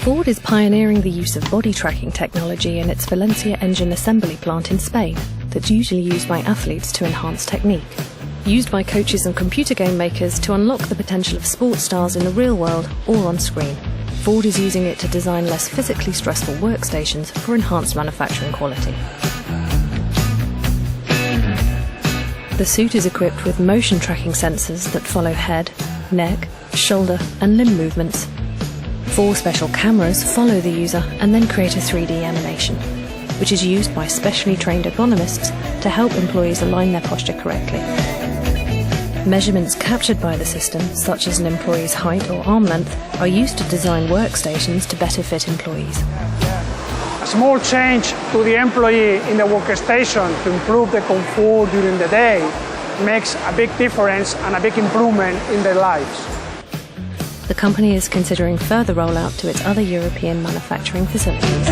Ford is pioneering the use of body tracking technology in its Valencia Engine Assembly Plant in Spain that's usually used by athletes to enhance technique. Used by coaches and computer game makers to unlock the potential of sports stars in the real world or on screen. Ford is using it to design less physically stressful workstations for enhanced manufacturing quality. The suit is equipped with motion tracking sensors that follow head, neck, shoulder and limb movements. 4 special cameras follow the user and then create a 3D animation, which is used by specially trained ergonomists to help employees align their posture correctly. Measurements captured by the system, such as an employee's height or arm length, are used to design workstations to better fit employees. A small change to the employee in the workstation to improve the comfort during the day makes a big difference and a big improvement in their lives. The company is considering further rollout to its other European manufacturing facilities.